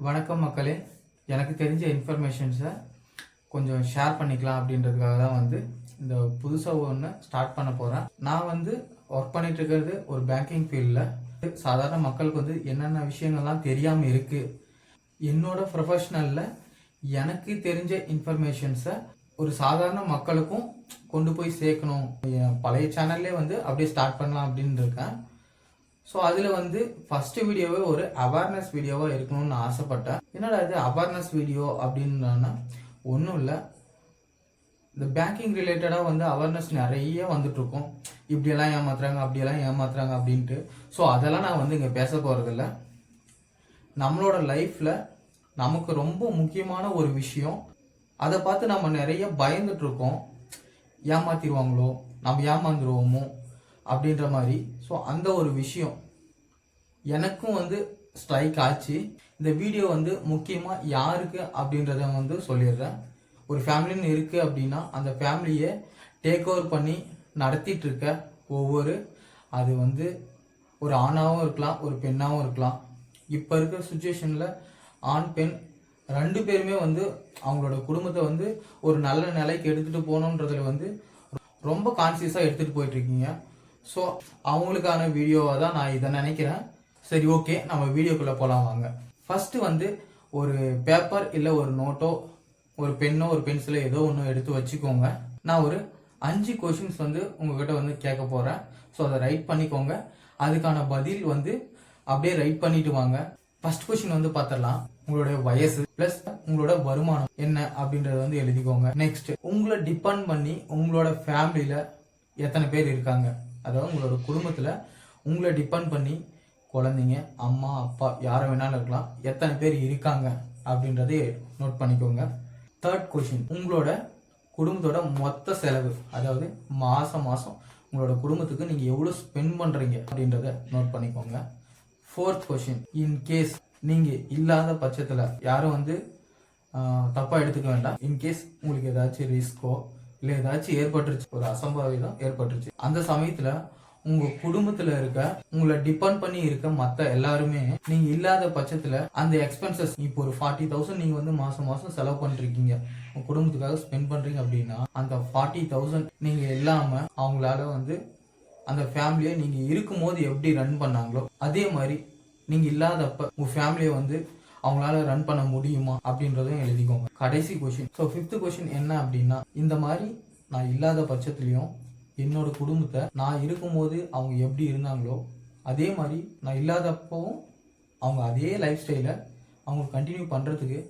வணக்கம் மக்களே. எனக்கு தெரிஞ்ச இன்ஃபர்மேஷன்ஸை கொஞ்சம் ஷேர் பண்ணிக்கலாம் அப்படின்றதுக்காக தான் இந்த புதுசாக ஒன்று ஸ்டார்ட் பண்ண போகிறேன். நான் ஒர்க் பண்ணிட்டு இருக்கிறது ஒரு பேங்கிங் ஃபீல்டில். சாதாரண மக்களுக்கு என்னென்ன விஷயங்கள்லாம் தெரியாமல் இருக்குது, என்னோட ப்ரொஃபஷ்னலில் எனக்கு தெரிஞ்ச இன்ஃபர்மேஷன்ஸை ஒரு சாதாரண மக்களுக்கும் கொண்டு போய் சேர்க்கணும். பழைய சேனல்லே அப்படியே ஸ்டார்ட் பண்ணலாம் அப்படின்னு இருக்கேன். ஸோ அதில் ஃபர்ஸ்ட் வீடியோவே ஒரு அவேர்னஸ் வீடியோவாக இருக்கணும்னு நான் ஆசைப்பட்டேன். என்னடா இது அவேர்னஸ் வீடியோ அப்படின்னா ஒன்றும் இல்லை, இந்த பேங்கிங் ரிலேட்டடாக அவேர்னஸ் நிறைய வந்துட்டுருக்கோம். இப்படியெல்லாம் ஏமாத்துறாங்க, அப்படியெல்லாம் ஏமாத்துறாங்க அப்படின்ட்டு. ஸோ அதெல்லாம் நான் இங்கே பேச போகிறதில்ல. நம்மளோட லைஃப்பில் நமக்கு ரொம்ப முக்கியமான ஒரு விஷயம், அதை பார்த்து நம்ம நிறைய பயந்துட்டுருக்கோம். ஏமாத்திடுவாங்களோ, நம்ம ஏமாந்துருவோமோ அப்படின்ற மாதிரி. ஸோ அந்த ஒரு விஷயம் எனக்கும் ஸ்ட்ரைக் ஆச்சு. இந்த வீடியோ முக்கியமாக யாருக்கு அப்படின்றத சொல்லிடுறேன். ஒரு ஃபேமிலின்னு இருக்குது அப்படின்னா அந்த ஃபேமிலியை டேக் ஓவர் பண்ணி நடத்திட்டு இருக்க அது ஒரு ஆணாகவும் இருக்கலாம், ஒரு பெண்ணாகவும் இருக்கலாம். இப்போ இருக்கிற சுச்சுவேஷனில் ஆண் பெண் ரெண்டு பேருமே அவங்களோட குடும்பத்தை ஒரு நல்ல நிலைக்கு எடுத்துகிட்டு போகணுன்றதுல ரொம்ப கான்சியஸாக எடுத்துகிட்டு போயிட்டுருக்கீங்க. ஸோ அவங்களுக்கான வீடியோவாக தான் நான் இதை நினைக்கிறேன். சரி, ஓகே, நம்ம வீடியோக்குள்ளே போகலாம் வாங்க. ஃபஸ்ட்டு ஒரு பேப்பர் இல்லை ஒரு நோட்டோ ஒரு பென்னோ ஒரு பென்சிலோ ஏதோ ஒன்று எடுத்து வச்சுக்கோங்க. நான் ஒரு 5 கொஷின்ஸ் உங்ககிட்ட கேட்க போகிறேன். ஸோ அதை ரைட் பண்ணிக்கோங்க. அதுக்கான பதில் அப்படியே ரைட் பண்ணிட்டு வாங்க. ஃபர்ஸ்ட் கொஷின் பார்த்துடலாம். உங்களுடைய வயசு பிளஸ் உங்களோட வருமானம் என்ன அப்படின்றத எழுதிக்கோங்க. நெக்ஸ்ட், உங்களை டிபெண்ட் பண்ணி உங்களோட ஃபேமிலியில் எத்தனை பேர் இருக்காங்க, அதாவது உங்களோட குடும்பத்தில் உங்களை டிபெண்ட் பண்ணி குழந்தைங்க, அம்மா அப்பா யாரை வேணாலும் இருக்கலாம், எத்தனை பேர் இருக்காங்க அப்படின்றதே நோட் பண்ணிக்கோங்க. தேர்ட் கொஷின், உங்களோட குடும்பத்தோட மொத்த செலவு, அதாவது மாதம் உங்களோட குடும்பத்துக்கு நீங்கள் எவ்வளோ ஸ்பெண்ட் பண்ணுறீங்க அப்படின்றத நோட் பண்ணிக்கோங்க. ஃபோர்த் கொஷின், இன்கேஸ் நீங்கள் இல்லாத பட்சத்தில் யாரும் தப்பாக எடுத்துக்க வேண்டாம். இன்கேஸ் உங்களுக்கு ஏதாச்சும் ரிஸ்கோ இல்லை ஏதாச்சும் ஏற்பட்டுருச்சு, ஒரு அசம்பாவிதம் ஏற்பட்டுருச்சு, அந்த சமயத்தில் உங்க குடும்பத்துல இருக்க உங்களை டிபெண்ட் பண்ணி இருக்க மத்த எல்லாருமே நீங்க இல்லாத பட்சத்துல அந்த எக்ஸ்பென்சஸ், இப்போ ஒரு 40,000 நீங்க மாசம் செலவு பண்ணிருக்கீங்க, உங்க குடும்பத்துக்காக ஸ்பெண்ட் பண்றீங்க அப்படின்னா அந்த 40,000 நீங்க இல்லாம அவங்களால அந்த ஃபேமிலியை நீங்க இருக்கும் போது எப்படி ரன் பண்ணாங்களோ அதே மாதிரி நீங்க இல்லாதப்ப உங்க ஃபேமிலியை அவங்களால ரன் பண்ண முடியுமா அப்படின்றதையும் எழுதிக்கோங்க. கடைசி கொஸ்டின். ஸோ 5th கொஸ்டின் என்ன அப்படின்னா, இந்த மாதிரி நான் இல்லாத பட்சத்துலயும் என்னோட குடும்பத்தை நான் இருக்கும்போது அவங்க எப்படி இருந்தாங்களோ அதே மாதிரி நான் இல்லாதப்பவும் அவங்க அதே லைஃப் ஸ்டைலை அவங்க கண்டினியூ பண்ணுறதுக்கு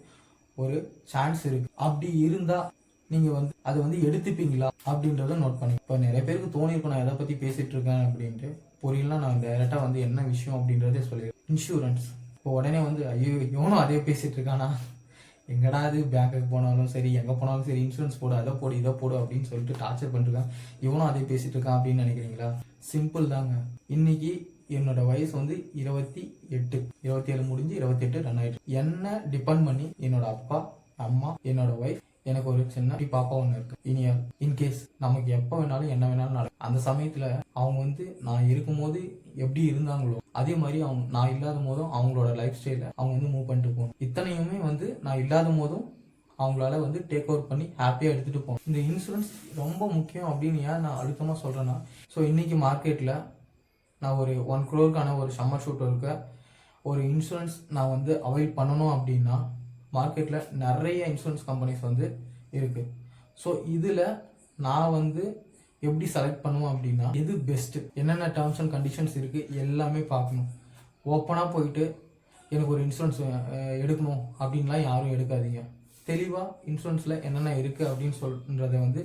ஒரு சான்ஸ் இருக்கு. அப்படி இருந்தால் நீங்கள் அதை எடுத்துப்பீங்களா அப்படின்றத நோட் பண்ணி. இப்போ நிறைய பேருக்கு தோணிருக்கும் நான் எதை பற்றி பேசிகிட்டு இருக்கேன் அப்படின்ட்டு. புரியலாம், நான் டைரெக்டாக என்ன விஷயம் அப்படின்றதே சொல்லிடுறேன். இன்சூரன்ஸ். இப்போ உடனே ஐயோ இவனும் அதே பேசிகிட்டு இருக்கானா, எங்கடா அது பேங்க்குக்கு போனாலும் சரி எங்கே போனாலும் சரி இன்சூரன்ஸ் போடு, அதை போடு, இதை போடு அப்படின்னு சொல்லிட்டு டார்ச்சர் பண்ணிருக்கான், இவனும் அதே பேசிட்டு இருக்கான் அப்படின்னு நினைக்கிறீங்களா? சிம்பிள் தாங்க. இன்னைக்கு என்னோட வயசு 28, 27 முடிஞ்சு 28 ரன் ஆயிட்டு. என்ன டிபெண்ட் பண்ணி என்னோட அப்பா அம்மா என்னோட ஒய்ஃப், எனக்கு ஒரு சின்ன பாப்பா ஒன்று இருக்கு. இனியால் இன்கேஸ் நமக்கு எப்போ வேணாலும் என்ன வேணாலும் நடக்கும். அந்த சமயத்துல அவங்க நான் இருக்கும்போது எப்படி இருந்தாங்களோ அதே மாதிரி அவங்க நான் இல்லாத போதும் அவங்களோட லைஃப் ஸ்டைல அவங்க மூவ் பண்ணிட்டு போகணும். இத்தனையுமே நான் இல்லாத போதும் அவங்களால டேக் ஓவர் பண்ணி ஹாப்பியா எடுத்துட்டு போகணும். இந்த இன்சூரன்ஸ் ரொம்ப முக்கியம் அப்படின்னு ஏன் நான் அழுத்தமா சொல்றேன்னா, ஸோ இன்னைக்கு மார்க்கெட்ல நான் ஒரு 1 crore ஒரு சம்மர் ஷூட் இருக்க ஒரு இன்சூரன்ஸ் நான் அவாய்ட் பண்ணணும் அப்படின்னா மார்க்கெட்ல நிறைய இன்சூரன்ஸ் கம்பெனிஸ் இருக்கு. ஸோ இதுல நான் எப்படி செலக்ட் பண்ணுவோம் அப்படின்னா, எது பெஸ்ட், என்னென்ன டேர்ம்ஸ் அண்ட் கண்டிஷன்ஸ் இருக்கு எல்லாமே பார்க்கணும். ஓப்பனா போயிட்டு எனக்கு ஒரு இன்சூரன்ஸ் எடுக்கணும் அப்படின்லாம் யாரும் எடுக்காதீங்க. தெளிவா இன்சூரன்ஸ்ல என்னென்ன இருக்கு அப்படின்னு சொல்றதை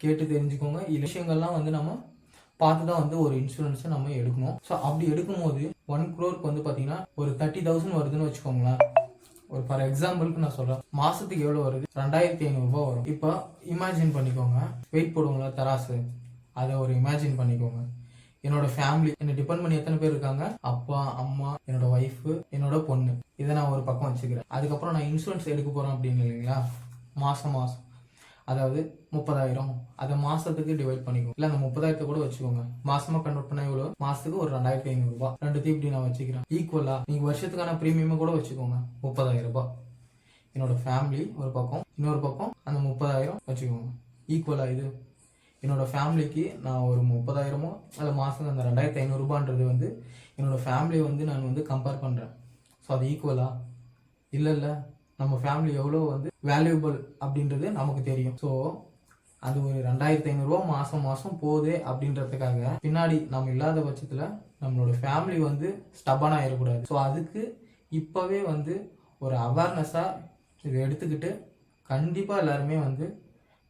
கேட்டு தெரிஞ்சுக்கோங்க. விஷயங்கள்லாம் நம்ம பார்த்து தான் ஒரு இன்சூரன்ஸை நம்ம எடுக்கணும். ஸோ அப்படி எடுக்கும்போது 1 crore பார்த்தீங்கன்னா ஒரு 30,000 வருதுன்னு வச்சுக்கோங்களேன். ஒரு ஃபார் எக்ஸாம்பிளுக்கு நான் சொல்றேன், மாசத்துக்கு எவ்வளவு வருது? 2,500 ரூபாய் வரும். இப்போ இமேஜின் பண்ணிக்கோங்க, வெயிட் போடுவோங்களா தராசு, அதை ஒரு இமேஜின் பண்ணிக்கோங்க. என்னோட ஃபேமிலி என்னை டிபெண்ட் பண்ணி எத்தனை பேர் இருக்காங்க? அப்பா அம்மா, என்னோட ஒய்ஃப், என்னோட பொண்ணு. இதை நான் ஒரு பக்கம் வச்சுக்கிறேன். அதுக்கப்புறம் நான் இன்சூரன்ஸ் எடுக்க போறேன் அப்படின்னு இல்லைங்களா, மாசம் அதாவது 30,000 அதை மாசத்துக்கு டிவைட் பண்ணிக்கோங்க. இல்ல அந்த 30,000 கூட வச்சுக்கோங்க. மாசமா கன்வெர்ட் பண்ணா எவ்வளவு? மாசத்துக்கு ஒரு 2,500 ரூபாய். ரெண்டுத்தையும் இப்படி நான் வச்சுக்கிறேன். ஈக்குவலா நீங்க வருஷத்துக்கான பிரீமியம் கூட வச்சுக்கோங்க 30,000 ரூபாய். என்னோட ஃபேமிலி ஒரு பக்கம், இன்னொரு பக்கம் அந்த 30,000 வச்சுக்கோங்க. ஈக்குவலா இது என்னோட ஃபேமிலிக்கு நான் ஒரு 30,000மோ அல்ல மாதம் அந்த 2,500 ரூபான்றது வந்து என்னோட ஃபேமிலியை வந்து நான் வந்து கம்பேர் பண்ணுறேன். ஸோ அது ஈக்குவலா? இல்லை நம்ம ஃபேமிலி எவ்வளோ வந்து வேல்யூபிள் அப்படின்றது நமக்கு தெரியும். ஸோ அது ஒரு 2,500 ரூபா மாதம் போகுது அப்படின்றதுக்காக பின்னாடி நம்ம இல்லாத பட்சத்தில் நம்மளோட ஃபேமிலி வந்து ஸ்டபன் ஆகிடக்கூடாது. ஸோ அதுக்கு இப்போவே வந்து ஒரு அவேர்னஸாக இதை எடுத்துக்கிட்டு கண்டிப்பாக எல்லாருமே வந்து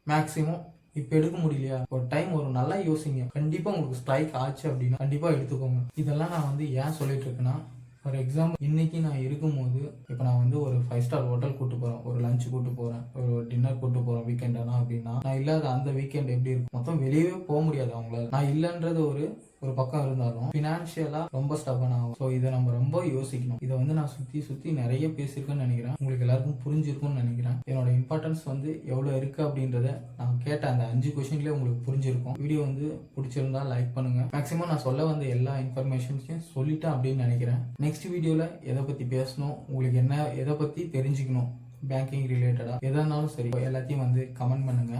மேக்ஸிமம் இப்போ எடுக்க முடியலையா ஒரு டைம் ஒரு நல்லா யோசிங்க. கண்டிப்பாக உங்களுக்கு ஸ்ட்ரைக் ஆச்சு அப்படின்னா கண்டிப்பாக எடுத்துக்கோங்க. இதெல்லாம் நான் வந்து ஏன் சொல்லிட்டு இருக்கேன்னா, ஃபார் எக்ஸாம்பிள் இன்னைக்கு நான் இருக்கும்போது இப்போ நான் வந்து ஒரு 5 ஸ்டார் ஹோட்டல் கூட்டு போகிறேன், ஒரு லஞ்ச் கூட்டு போகிறேன், ஒரு டின்னர் கூட்டு போகிறேன் வீக்கெண்ட் ஆனால் அப்படின்னா நான் இல்லாத அந்த வீக்கெண்ட் எப்படி இருக்கும்? மொத்தம் வெளியவே போக முடியாது அவங்களால. நான் இல்லைன்றது ஒரு பக்கம் இருந்தாலும் ஃபினான்ஷியலா ரொம்ப ஸ்டபன் ஆகும். ஸோ இதை நம்ம ரொம்ப யோசிக்கணும். இதை வந்து நான் சுற்றி நிறைய பேசியிருக்கேன்னு நினைக்கிறேன். உங்களுக்கு எல்லாருக்கும் புரிஞ்சிருக்கும்னு நினைக்கிறேன். என்னோட இம்பார்ட்டன்ஸ் வந்து எவ்வளோ இருக்கு அப்படின்றத நான் கேட்ட அந்த 5 கொஸ்டின்லேயே உங்களுக்கு புரிஞ்சிருக்கும். வீடியோ வந்து பிடிச்சிருந்தா லைக் பண்ணுங்க. மேக்ஸிமம் நான் சொல்ல வந்த எல்லா இன்ஃபர்மேஷன்ஸையும் சொல்லிட்டேன் அப்படின்னு நினைக்கிறேன். நெக்ஸ்ட் வீடியோவில் எதை பற்றி பேசணும், உங்களுக்கு என்ன எதை பற்றி தெரிஞ்சுக்கணும், பேங்கிங் ரிலேட்டடாக எதானாலும் சரி எல்லாத்தையும் வந்து கமெண்ட் பண்ணுங்க.